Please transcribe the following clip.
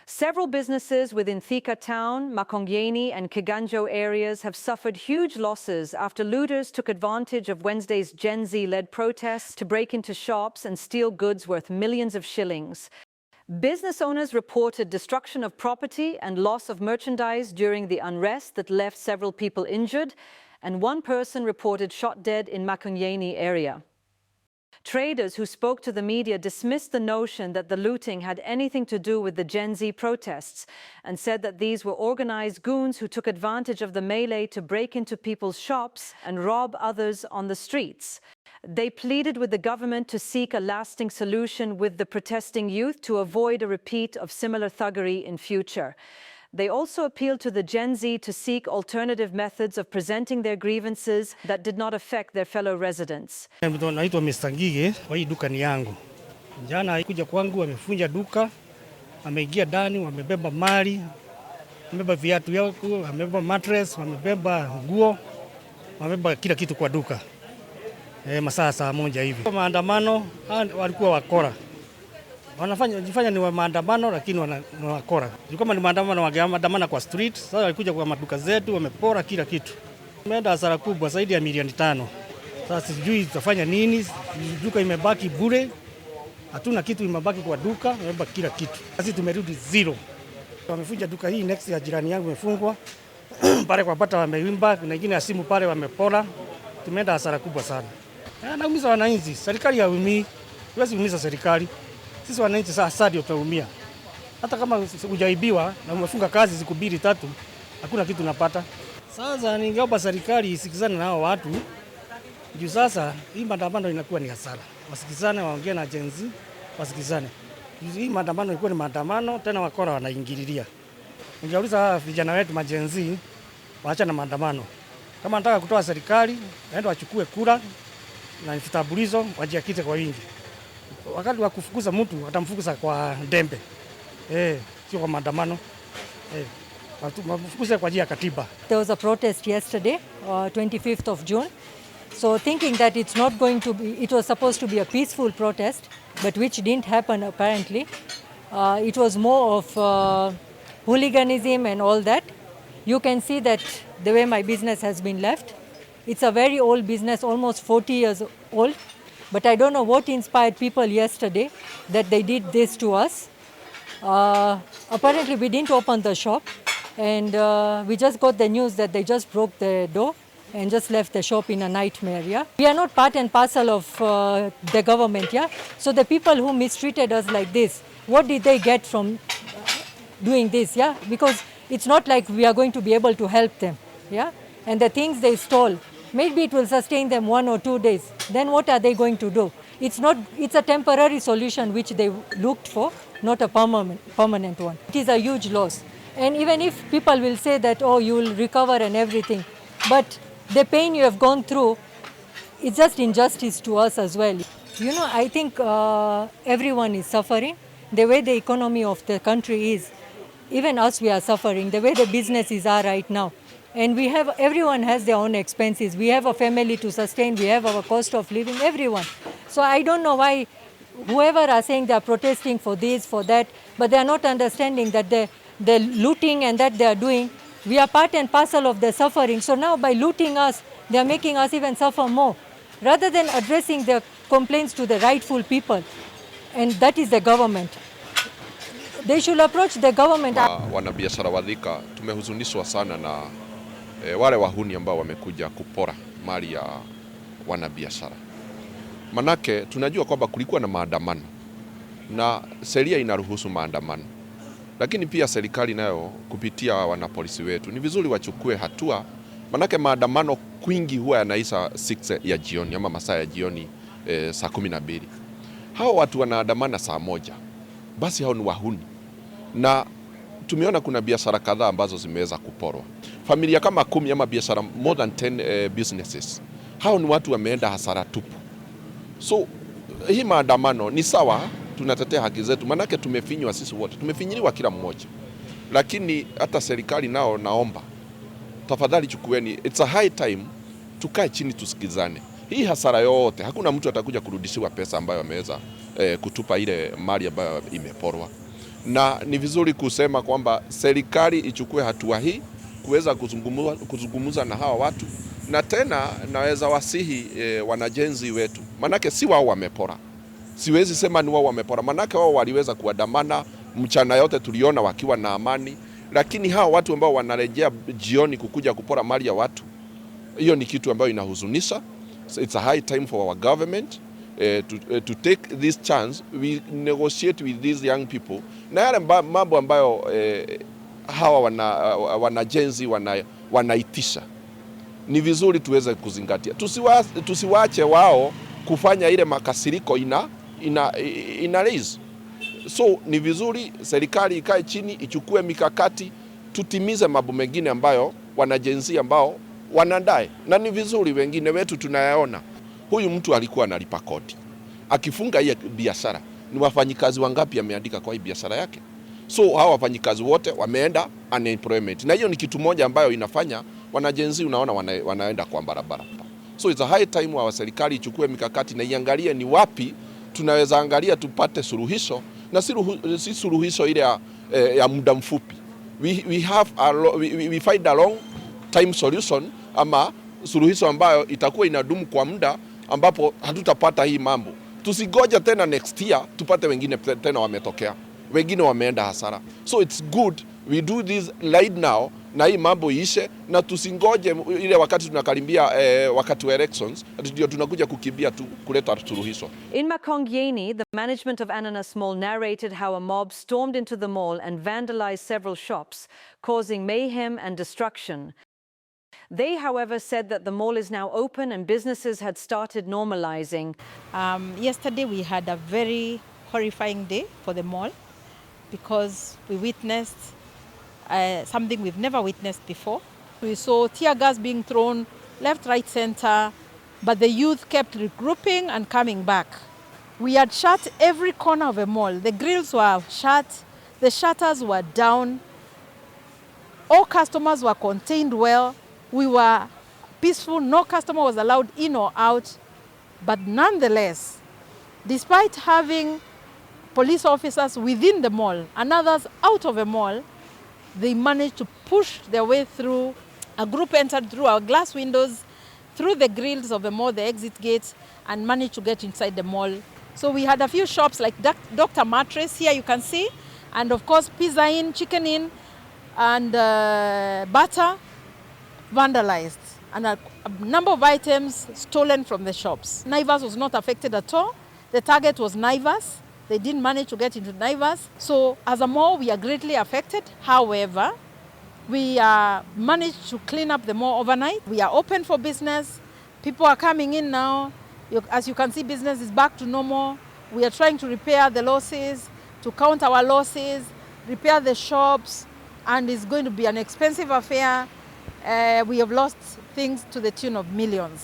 Several businesses within Thika town, Makongeni and Kiganjo areas have suffered huge losses after looters took advantage of Wednesday's Gen Z-led protests to break into shops and steal goods worth millions of shillings. Business owners reported destruction of property and loss of merchandise during the unrest that left several people injured, and one person reported shot dead in Makongeni area. Traders who spoke to the media dismissed the notion that the looting had anything to do with the Gen Z protests and said that these were organized goons who took advantage of the melee to break into people's shops and rob others on the streets. They pleaded with the government to seek a lasting solution with the protesting youth to avoid a repeat of similar thuggery in future. They also appealed to the Gen Z to seek alternative methods of presenting their grievances that did not affect their fellow residents. Naitwa Mr. Ngige, wa hii duka ni yangu. Jana alikuja kwangu, amefunja duka, ameingia ndani, wamebeba mali, wamebeba viatu yangu, wamebeba mattress, wamebeba nguo, wamebeba kila kitu kwa duka. Masaa saa moja hivi. Maandamano walikuwa wakora. Wanajifanya ni maandamano lakini wanakora. Kama ni maandamano wangeandamana kwa street, sasa walikuja kwa maduka zetu, wamepora kila kitu. Tumeenda hasara kubwa zaidi ya milioni 5. Sasa sijui tutafanya nini? Duka imebaki bure. Hatuna kitu imebaki kwa duka, imebaki kila kitu. Sasa tumerudi zero. Wamefunja duka hii next ya jirani yangu imefungwa. Pale kwa pata wamewimba, kuna nyingine ya simu pale wamepora. Tumeenda hasara kubwa sana. Naumiza wananchi, serikali haumii. Huwezi umiza serikali. Sisi wananchi sasa ndio tutaumia. Hata kama hujaibiwa na umefunga kazi siku 2-3, hakuna kitu unapata. Sasa ningeomba serikali isikizane na hao watu. Juu sasa hii maandamano inakuwa ni hasara. Wasikizane, waongee na Gen Z, wasikizane. Hii maandamano ilikuwa ni maandamano, tena wakora wanaingililia. Ningeuliza vijana wetu ma Gen Z waacha na maandamano. Kama nataka kutoa serikali, waende wachukue kura na vitambulisho wajiakite kwa wingi. Wakati wa kufukuza mtu watamfukuza kwa dembe. Sio kwa maandamano. Wafukuze kwa njia ya katiba. There was a protest yesterday, 25th of June. So thinking that it's not going to be, it was supposed to be a peaceful protest, but which didn't happen apparently. It was more of hooliganism and all that. You can see that the way my business has been left. It's a very old business, almost 40 years old. But I don't know what inspired people yesterday that they did this to us. Apparently we didn't open the shop, and we just got the news that they just broke the door and just left the shop in a nightmare. Yeah? We are not part and parcel of the government. Yeah? So the people who mistreated us like this, what did they get from doing this? Yeah? Because it's not like we are going to be able to help them. Yeah? And the things they stole, maybe it will sustain them 1 or 2 days. Then what are they going to do? It's a temporary solution which they looked for, not a permanent one. It is a huge loss. And even if people will say that, oh, you will recover and everything, but the pain you have gone through, it's just injustice to us as well. You know, I think everyone is suffering. The way the economy of the country is, even us, we are suffering. The way the businesses are right now. And everyone has their own expenses. We have a family to sustain. We have our cost of living, everyone. So I don't know why whoever are saying they are protesting for this, for that, but they are not understanding that the looting and that they are doing, we are part and parcel of the suffering. So now by looting us, they are making us even suffer more. Rather than addressing the complaints to the rightful people, and that is the government. They should approach the government. Wanabiashara wa Thika tumehuzunishwa sana na wale wahuni ambao wamekuja kupora mali ya wanabiashara. Manake tunajua kwamba kulikuwa na maandamano na sheria inaruhusu maandamano. Lakini pia serikali nayo kupitia wanapolisi wetu ni vizuri wachukue hatua, manake maandamano kwingi huwa yanaisha 6 ya jioni ama masaa ya jioni saa 12. Hao watu wanaandamana saa 1. Basi hao ni wahuni. Na tumeona kuna biashara kadhaa ambazo zimeweza kuporwa. Familia kama 10 ama biashara more than 10 businesses. Hao ni watu wameenda hasara tupu. So hii maandamano ni sawa, tunatetea haki zetu, manake tumefinywa sisi wote, tumefinyiliwa kila mmoja. Lakini hata serikali nao naomba, tafadhali chukueni, it's a high time tukae chini tusikizane. Hii hasara yote, hakuna mtu atakuja kurudishiwa pesa ambayo ameweza kutupa ile mali ambayo imeporwa. na ni vizuri kusema kwamba serikali ichukue hatua hii kuweza kuzungumza na hawa watu, na tena naweza wasihi wanajenzi wetu, manake si wao wamepora. Siwezi sema ni wao wamepora, manake wao waliweza kuandamana mchana yote, tuliona wakiwa na amani, lakini hawa watu ambao wanarejea jioni kukuja kupora mali ya watu, hiyo ni kitu ambayo inahuzunisha. So it's a high time for our government to take this chance, we negotiate with these young people, na yale mambo ambayo hawa wanajenzi wanaitisha ni vizuri tuweze kuzingatia. Tusiwache wao kufanya ile makasiriko ina raise. So ni vizuri serikali ikae chini, ichukue mikakati, tutimize mambo mengine ambayo wanajenzi ambao wanadai. Na ni vizuri wengine wetu tunayaona. Huyu mtu alikuwa analipa kodi. Akifunga hii biashara, ni wafanyikazi wangapi ameandika kwa hii biashara yake? So hawa wafanyikazi wote wameenda unemployment. Na hiyo ni kitu moja ambayo inafanya wanajenzi unaona wanaenda kwa barabara. So it's a high time wa serikali ichukue mikakati na iangalie ni wapi tunaweza angalia tupate suluhisho, na si suluhisho ile ya muda mfupi. We find a long time solution, ama suluhisho ambayo itakuwa inadumu kwa muda ambapo hatutapata hii mambo. Tusigoja tena next year tupate wengine tena wametokea, wengine wameenda hasara. So it's good we do this right now, na hii mambo ishe, na tusingoje ile wakati tunakaribia wakati wa elections ndio tunakuja kukimbia kuleta suluhisho. In Makongeni, the management of Ananas Mall narrated how a mob stormed into the mall and vandalized several shops, causing mayhem and destruction. They, however, said that the mall is now open and businesses had started normalising. Yesterday we had a very horrifying day for the mall because we witnessed something we've never witnessed before. We saw tear gas being thrown left, right, center, but the youth kept regrouping and coming back. We had shut every corner of a mall. The grills were shut, the shutters were down, all customers were contained well. We were peaceful, no customer was allowed in or out. But nonetheless, despite having police officers within the mall and others out of the mall, they managed to push their way through. A group entered through our glass windows, through the grills of the mall, the exit gates, and managed to get inside the mall. So we had a few shops like Dr. Mattress, here you can see, and of course Pizza Inn, Chicken Inn, and butter, vandalized, and a number of items stolen from the shops. Naivas was not affected at all. The target was Naivas. They didn't manage to get into Naivas. So as a mall, we are greatly affected. However, we managed to clean up the mall overnight. We are open for business. People are coming in now. As you can see, business is back to normal. We are trying to repair the losses, to count our losses, repair the shops, and it's going to be an expensive affair. We have lost things to the tune of millions.